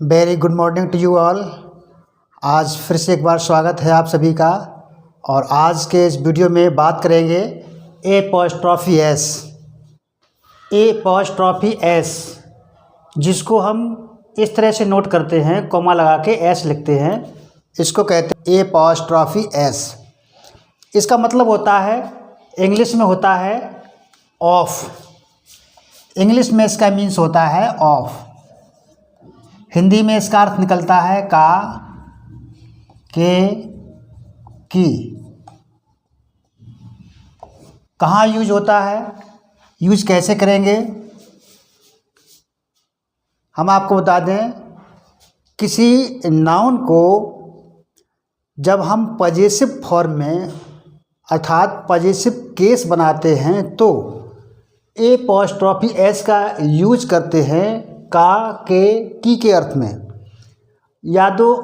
Very good morning to you all. आज फिर से एक बार स्वागत है आप सभी का। और आज के इस वीडियो में बात करेंगे एपॉस्ट्रॉफी एस, जिसको हम इस तरह से नोट करते हैं, कॉमा लगा के एस लिखते हैं। इसको कहते हैं एपॉस्ट्रॉफी एस। इसका मतलब होता है, इंग्लिश में होता है ऑफ। इंग्लिश में इसका मीन्स होता है ऑफ। हिंदी में इसका अर्थ निकलता है का, के, की। कहाँ यूज होता है, यूज कैसे करेंगे, हम आपको बता दें। किसी नाउन को जब हम पॉजेसिव फॉर्म में अर्थात पॉजेसिव केस बनाते हैं तो एपॉस्ट्रॉफी एस का यूज करते हैं का, के, की के अर्थ में। या तो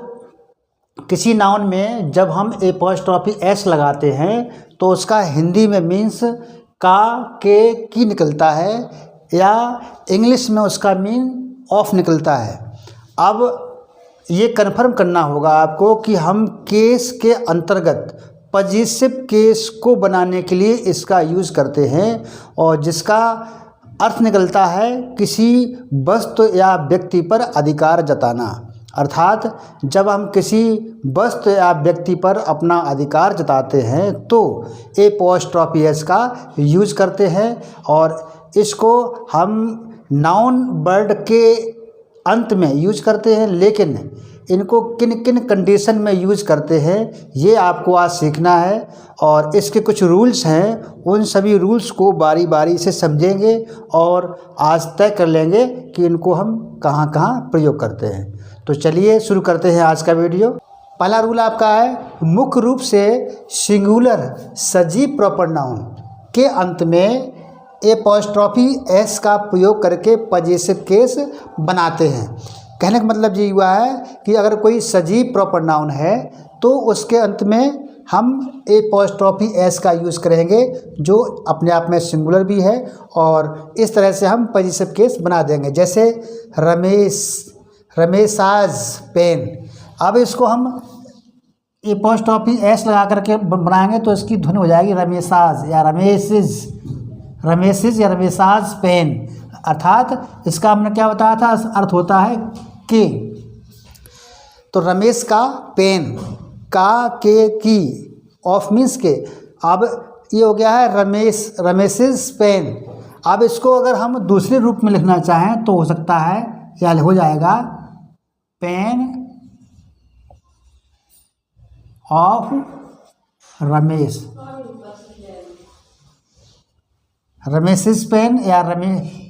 किसी नाउन में जब हम एपॉस्ट्रॉफी एस लगाते हैं तो उसका हिंदी में मीन्स का, के, की निकलता है, या इंग्लिश में उसका मीन ऑफ निकलता है। अब ये कन्फर्म करना होगा आपको कि हम केस के अंतर्गत पॉजेसिव केस को बनाने के लिए इसका यूज़ करते हैं, और जिसका अर्थ निकलता है किसी वस्तु या व्यक्ति पर अधिकार जताना। अर्थात जब हम किसी वस्तु या व्यक्ति पर अपना अधिकार जताते हैं तो एपॉस्ट्रॉफी एस का यूज करते हैं। और इसको हम नाउन वर्ड के अंत में यूज करते हैं, लेकिन इनको किन किन कंडीशन में यूज करते हैं ये आपको आज सीखना है। और इसके कुछ रूल्स हैं, उन सभी रूल्स को बारी बारी से समझेंगे और आज तय कर लेंगे कि इनको हम कहाँ कहाँ प्रयोग करते हैं। तो चलिए शुरू करते हैं आज का वीडियो। पहला रूल आपका है, मुख्य रूप से सिंगुलर सजीव प्रॉपर नाउन के अंत में एपॉस्ट्रॉफी एस का प्रयोग करके पॉजेसिव केस बनाते हैं। कहने का मतलब ये हुआ है कि अगर कोई सजीव प्रॉपर नाउन है तो उसके अंत में हम एपॉस्ट्रॉफी एस का यूज़ करेंगे, जो अपने आप में सिंगुलर भी है, और इस तरह से हम पॉजेसिव केस बना देंगे। जैसे रमेशाज पेन। अब इसको हम एपॉस्ट्रॉफी एस लगा करके बनाएंगे तो इसकी ध्वनि हो जाएगी रमेशाज या रमेशिज या रमेशाज पेन। अर्थात इसका हमने क्या बताया था, अर्थ होता है के। तो रमेश का पेन, का, के, की, ऑफ मीन्स के। अब ये हो गया है रमेशिज पेन। अब इसको अगर हम दूसरे रूप में लिखना चाहें तो हो सकता है, या हो जाएगा पेन ऑफ रमेश, रमेशिज पेन या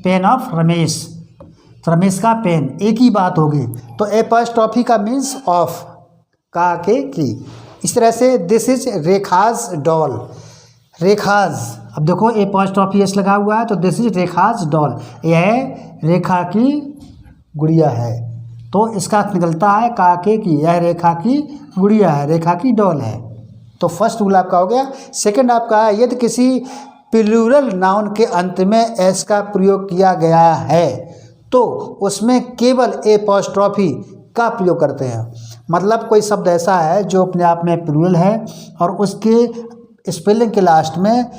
पेन ऑफ रमेश। तो रमेश का पेन, एक ही बात होगी। तो एपॉस्ट्रॉफी का मीन्स ऑफ, का, के, की। इस तरह से this is Rekha's doll. Rekha's, अब देखो एपॉस्ट्रॉफी एस लगा हुआ है तो दिस इज रेखाज डॉल, यह रेखा की गुड़िया है। तो इसका अर्थ निकलता है का, के, की। यह रेखा की गुड़िया है, रेखा की डॉल है। तो फर्स्ट रूल आपका हो गया। सेकंड आपका है, यदि किसी प्लूरल नाउन के अंत में एस का प्रयोग किया गया है तो उसमें केवल एपॉस्ट्रॉफी का प्रयोग करते हैं। मतलब कोई शब्द ऐसा है जो अपने आप में प्लूरल है और उसके स्पेलिंग के लास्ट में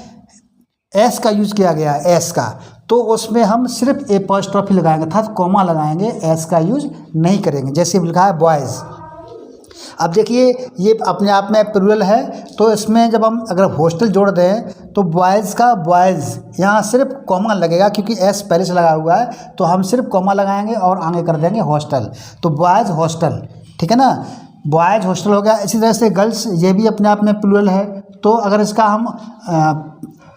एस का यूज किया गया है, एस का, तो उसमें हम सिर्फ एपॉस्ट्रॉफी लगाएंगे, अर्थात कॉमा लगाएंगे, एस का यूज नहीं करेंगे। जैसे लिखा है बॉयज़। अब देखिए ये अपने आप में प्लूरल है, तो इसमें जब हम अगर हॉस्टल जोड़ दें तो बॉयज़ का बॉयज़, यहाँ सिर्फ कॉमा लगेगा क्योंकि एस पहले से लगा हुआ है, तो हम सिर्फ कॉमा लगाएंगे और आगे कर देंगे हॉस्टल। तो बॉयज़ हॉस्टल, ठीक है ना, बॉयज़ हॉस्टल हो गया। इसी तरह से गर्ल्स, ये भी अपने आप में प्लूरल है। तो अगर इसका हम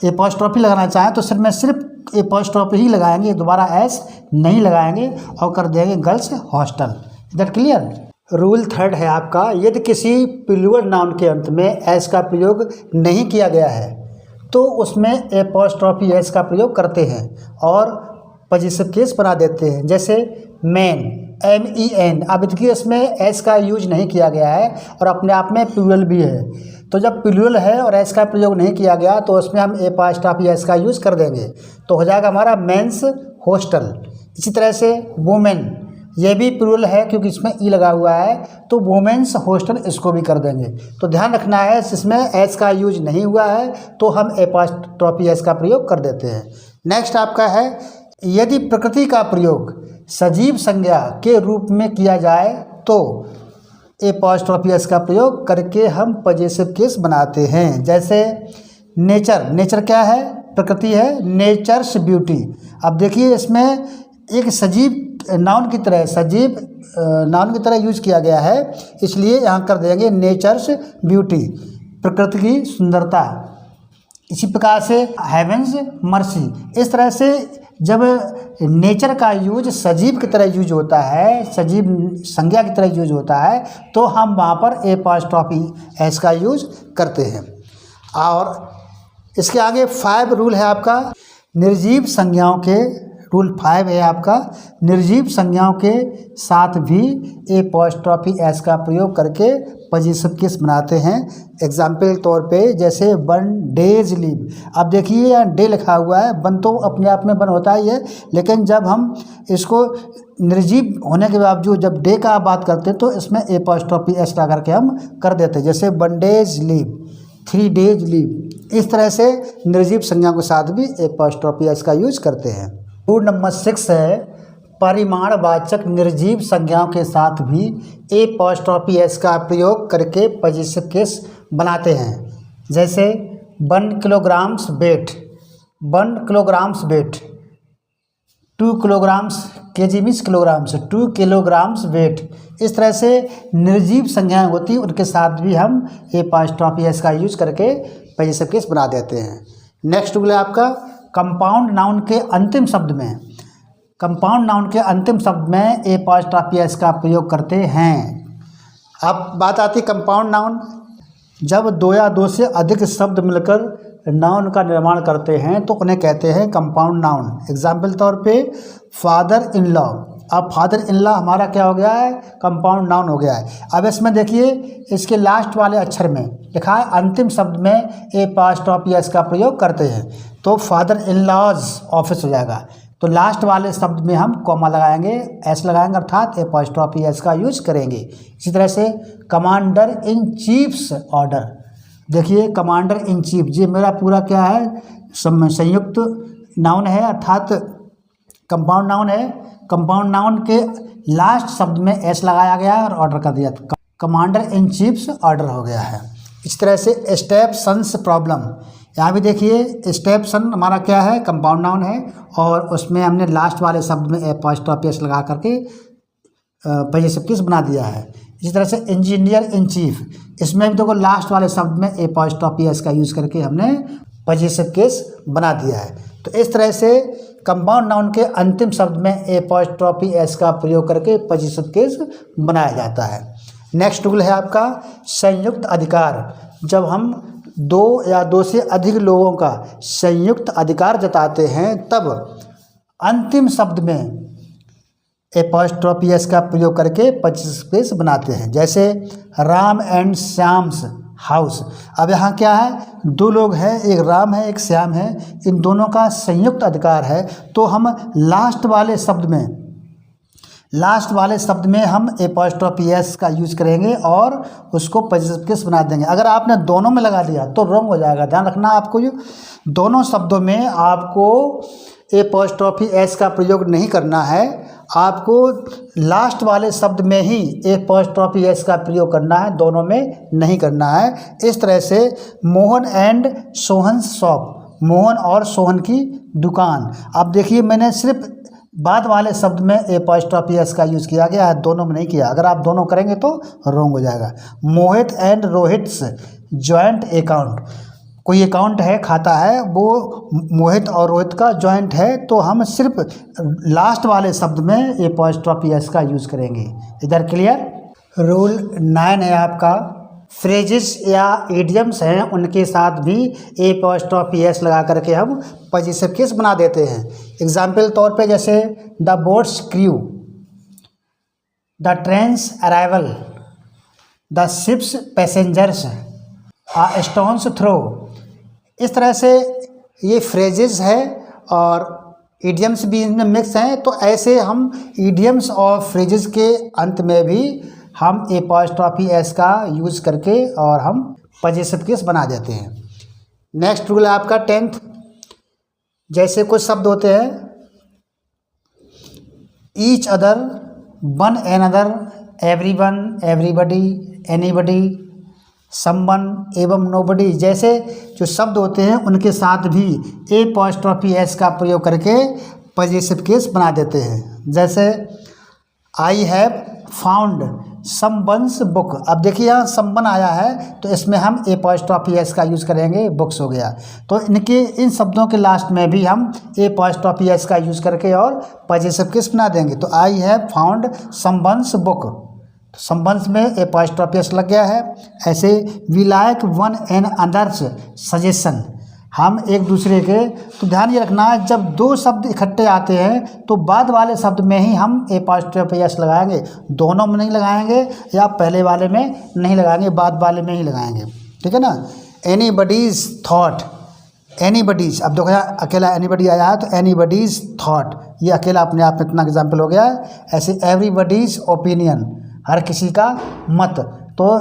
एपॉस्ट्रॉफी लगाना चाहें तो सिर्फ एपॉस्ट्रॉफी ही लगाएंगे, दोबारा एस नहीं लगाएंगे और कर देंगे girls hostel. That clear. Rule third है आपका, यदि किसी प्लूरल नाउन के अंत में एस का प्रयोग नहीं किया गया है तो उसमें एपॉस्ट्रॉफी एस का प्रयोग करते हैं और पॉजेसिव केस बना देते हैं। जैसे मैन, MEN। अब देखिए इसमें एस का यूज नहीं किया गया है और अपने आप में प्लूरल भी है। तो जब प्लूरल है और एस का प्रयोग नहीं किया गया तो उसमें हम एपॉस्ट्रॉफी एस का यूज़ कर देंगे, तो हो जाएगा हमारा मेंस हॉस्टल। इसी तरह से वुमेन, ये भी प्लूरल है क्योंकि इसमें ई लगा हुआ है, तो वुमेन्स हॉस्टल इसको भी कर देंगे। तो ध्यान रखना है, इसमें एस का यूज नहीं हुआ है तो हम एपॉस्ट्रॉफी एस का प्रयोग कर देते हैं। नेक्स्ट आपका है, यदि प्रकृति का प्रयोग सजीव संज्ञा के रूप में किया जाए तो एपॉस्ट्रॉफी एस का प्रयोग करके हम पजेसिव केस बनाते हैं। जैसे नेचर, नेचर क्या है? प्रकृति है, नेचर्स ब्यूटी। अब देखिए इसमें एक सजीव नाउन की तरह, सजीव नाउन की तरह यूज किया गया है, इसलिए यहाँ कर देंगे नेचर्स ब्यूटी, प्रकृति की सुंदरता। इसी प्रकार से हेवेंस मर्सी। इस तरह से जब नेचर का यूज सजीव की तरह यूज होता है, सजीव संज्ञा की तरह यूज होता है, तो हम वहाँ पर एपॉस्ट्रॉफी एस का यूज करते हैं। और इसके आगे 5 रूल है आपका, निर्जीव संज्ञाओं के, रूल 5 है आपका, निर्जीव संज्ञाओं के साथ भी एपॉस्ट्रॉफी एस का प्रयोग करके पजेसिव केस बनाते हैं। एग्जाम्पल तौर पे जैसे 1 डेज लीव। अब देखिए यहाँ डे लिखा हुआ है, वन तो अपने आप में वन होता ही है, लेकिन जब हम इसको निर्जीव होने के बावजूद जब डे का बात करते हैं तो इसमें एपॉस्ट्रॉफी एस लगा करके हम कर देते हैं। जैसे 1 डेज लीव, 3 डेज लीव। इस तरह से निर्जीव संज्ञा के साथ भी एपॉस्ट्रॉफी एस का यूज करते हैं। रूल नंबर 6 है, परिमाणवाचक निर्जीव संज्ञाओं के साथ भी एपॉस्ट्रॉफी एस का प्रयोग करके पजेसिव केस बनाते हैं। जैसे 1 kilograms weight, 1 kilograms weight, 2 kilograms, KG means kilograms, 2 kilograms weight. इस तरह से निर्जीव संज्ञाएं होती हैं, उनके साथ भी हम एपॉस्ट्रॉफी एस का यूज करके पजेसिव केस बना देते हैं। नेक्स्ट रूल है आपका, कंपाउंड नाउन के अंतिम शब्द में, कंपाउंड नाउन के अंतिम शब्द में एपॉस्ट्रॉफी एस का प्रयोग करते हैं। अब बात आती है कंपाउंड नाउन, जब 2 या 2 से अधिक शब्द मिलकर नाउन का निर्माण करते हैं तो उन्हें कहते हैं कंपाउंड नाउन। एग्जाम्पल तौर पे फादर इन लॉ। अब फादर इन लॉ हमारा क्या हो गया है? कंपाउंड नाउन हो गया है। अब इसमें देखिए इसके लास्ट वाले अक्षर में लिखा है अंतिम शब्द में एपॉस्ट्रॉफी एस का प्रयोग करते हैं, तो फादर इन लॉज ऑफिस हो जाएगा। तो लास्ट वाले शब्द में हम कॉमा लगाएंगे, एस लगाएंगे, अर्थात एपॉस्ट्रॉफी एस का यूज करेंगे। इसी तरह से कमांडर इन चीफ्स ऑर्डर। देखिए कमांडर इन चीफ, ये मेरा पूरा क्या है? संयुक्त नाउन है, अर्थात कंपाउंड नाउन है। कंपाउंड नाउन के लास्ट शब्द में एस लगाया गया और ऑर्डर कर दिया, तो कमांडर इन चीफ्स ऑर्डर हो गया है। इस तरह से स्टेपसन्स प्रॉब्लम, यहाँ भी देखिए स्टेपसन हमारा क्या है? कंपाउंड नाउन है, और उसमें हमने लास्ट वाले शब्द में एपॉस्ट्रॉफी एस लगा करके पजेसिव केस बना दिया है। इसी तरह से इंजीनियर इन चीफ, इसमें भी देखो लास्ट वाले शब्द में एपॉस्ट्रॉफी एस का यूज़ करके हमने पजेसिव केस बना दिया है। तो इस तरह से कंपाउंड नाउन के अंतिम शब्द में एपॉस्ट्रॉफी एस का प्रयोग करके पजेसिव केस बनाया जाता है। नेक्स्ट रूल है आपका संयुक्त अधिकार। जब हम 2 या 2 से अधिक लोगों का संयुक्त अधिकार जताते हैं तब अंतिम शब्द में एपॉस्ट्रॉफी एस का प्रयोग करके पजेसिव केस बनाते हैं। जैसे राम एंड श्याम्स हाउस। अब यहाँ क्या है? 2 लोग हैं, एक राम है एक श्याम है, इन दोनों का संयुक्त अधिकार है, तो हम लास्ट वाले शब्द में हम एपॉस्ट्रॉफी एस का यूज करेंगे और उसको पजेसिव केस बना देंगे। अगर आपने दोनों में लगा दिया तो रॉन्ग हो जाएगा। ध्यान रखना आपको, ये दोनों शब्दों में आपको एपॉस्ट्रॉफी एस का प्रयोग नहीं करना है, आपको लास्ट वाले शब्द में ही एपॉस्ट्रॉफी एस का प्रयोग करना है, दोनों में नहीं करना है। इस तरह से मोहन एंड सोहन शॉप, मोहन और सोहन की दुकान। अब देखिए मैंने सिर्फ बाद वाले शब्द में एपॉस्ट्रॉफी एस का यूज़ किया गया है, दोनों में नहीं किया। अगर आप दोनों करेंगे तो रॉन्ग हो जाएगा। मोहित एंड रोहित्स जॉइंट अकाउंट, कोई अकाउंट है, खाता है, वो मोहित और रोहित का जॉइंट है, तो हम सिर्फ लास्ट वाले शब्द में एपॉस्ट्रॉफी एस का यूज़ करेंगे। इधर क्लियर? रूल 9 है आपका, फ्रेजेस या इडियम्स हैं उनके साथ भी एपॉस्ट्रॉफी एस लगा करके हम पजेसिव केस बना देते हैं। एग्जाम्पल तौर पे जैसे the boat's crew, the train's arrival, the ship's passengers, a stone's throw. इस तरह से ये फ्रेजेस है और ईडियम्स भी इनमें मिक्स हैं, तो ऐसे हम ईडियम्स और फ्रेजेस के अंत में भी हम एपॉस्ट्रॉफी एस का यूज करके और हम पजेसिव केस बना देते हैं। नेक्स्ट रूल है आपका 10th। जैसे कुछ शब्द होते हैं each other, one an other, everyone, everybody, anybody, someone एवं नोबडी, जैसे जो शब्द होते हैं उनके साथ भी एपॉस्ट्रॉफी एस का प्रयोग करके पजेसिव केस बना देते हैं। जैसे आई हैव फाउंड समवन्स बुक। अब देखिए यहाँ समवन आया है तो इसमें हम एपॉस्ट्रॉफी एस का यूज़ करेंगे, बुक्स हो गया। तो इनके इन शब्दों के लास्ट में भी हम एपॉस्ट्रॉफी एस का यूज़ करके और पजेसिव केस बना देंगे। तो I have found someone's book, someone's में एपॉस्ट्रॉफी एस लग गया है। ऐसे we like one and other's suggestion, हम एक दूसरे के, तो ध्यान ये रखना है जब दो शब्द इकट्ठे आते हैं तो बाद वाले शब्द में ही हम एपॉस्ट्रॉफी एस लगाएंगे, दोनों में नहीं लगाएंगे या पहले वाले में नहीं लगाएंगे, बाद वाले में ही लगाएंगे, ठीक है ना। एनीबडीज थॉट, एनीबडीज, अब देखो यहाँ अकेला एनीबडी आया है तो एनीबडीज थॉट, ये अकेला अपने आप में इतना एग्जाम्पल हो गया है। ऐसे एवरीबडीज ओपिनियन, हर किसी का मत, तो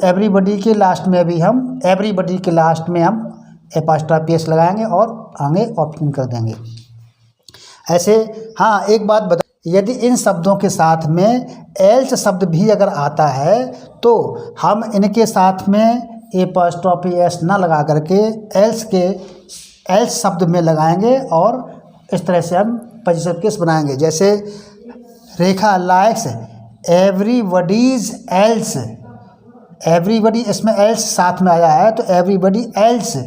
एवरीबडी के लास्ट में भी हम एवरीबडी के लास्ट में हम एपॉस्ट्रॉफी एस लगाएंगे और आगे ओपिनियन कर देंगे। ऐसे हाँ एक बात बता, यदि इन शब्दों के साथ में एल्स शब्द भी अगर आता है तो हम इनके साथ में एपॉस्ट्रॉफी एस ना लगा करके एल्स शब्द में लगाएंगे और इस तरह से हम पजेसिव केस बनाएंगे। जैसे रेखा लाइक्स एवरीबडीज एल्स, एवरीबडी इसमें एल्स साथ में आया है तो एवरीबडी एल्स,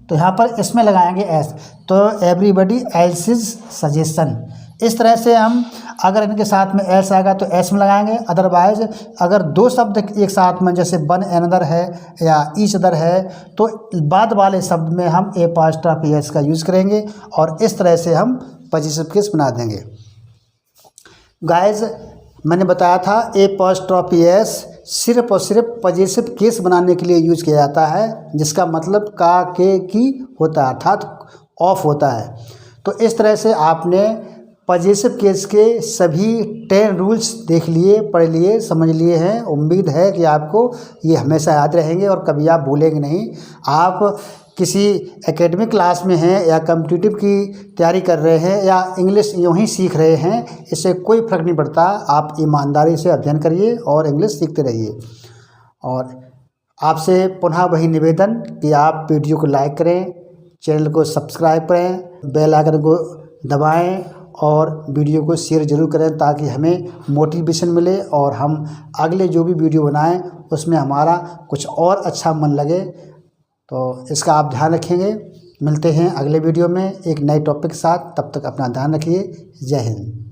तो यहाँ पर इसमें लगाएंगे एस, तो एवरीबडी एल्सिस सजेशन। इस तरह से हम अगर इनके साथ में एस आएगा तो एस में लगाएंगे, अदरवाइज अगर दो शब्द एक साथ में जैसे वन एनदर है या ईच अदर है तो बाद वाले शब्द में हम एपॉस्ट्रॉफी एस का यूज़ करेंगे और इस तरह से हम पजेसिव केस बना देंगे। गाइज मैंने बताया था एपॉस्ट्रॉफी एस सिर्फ और सिर्फ पजेसिव केस बनाने के लिए यूज किया जाता है, जिसका मतलब का, के, की होता है, अर्थात ऑफ होता है। तो इस तरह से आपने पजेसिव केस के सभी 10 रूल्स देख लिए, पढ़ लिए, समझ लिए हैं। उम्मीद है कि आपको ये हमेशा याद रहेंगे और कभी आप भूलेंगे नहीं। आप किसी एकेडमिक क्लास में हैं या कॉम्पिटिटिव की तैयारी कर रहे हैं या इंग्लिश यूँ ही सीख रहे हैं, इससे कोई फ़र्क नहीं पड़ता। आप ईमानदारी से अध्ययन करिए और इंग्लिश सीखते रहिए। और आपसे पुनः वही निवेदन कि आप वीडियो को लाइक करें, चैनल को सब्सक्राइब करें, बेल आइकन को दबाएं और वीडियो को शेयर ज़रूर करें ताकि हमें मोटिवेशन मिले और हम अगले जो भी वीडियो बनाएं उसमें हमारा कुछ और अच्छा मन लगे। तो इसका आप ध्यान रखेंगे। मिलते हैं अगले वीडियो में एक नए टॉपिक के साथ, तब तक अपना ध्यान रखिए। जय हिंद।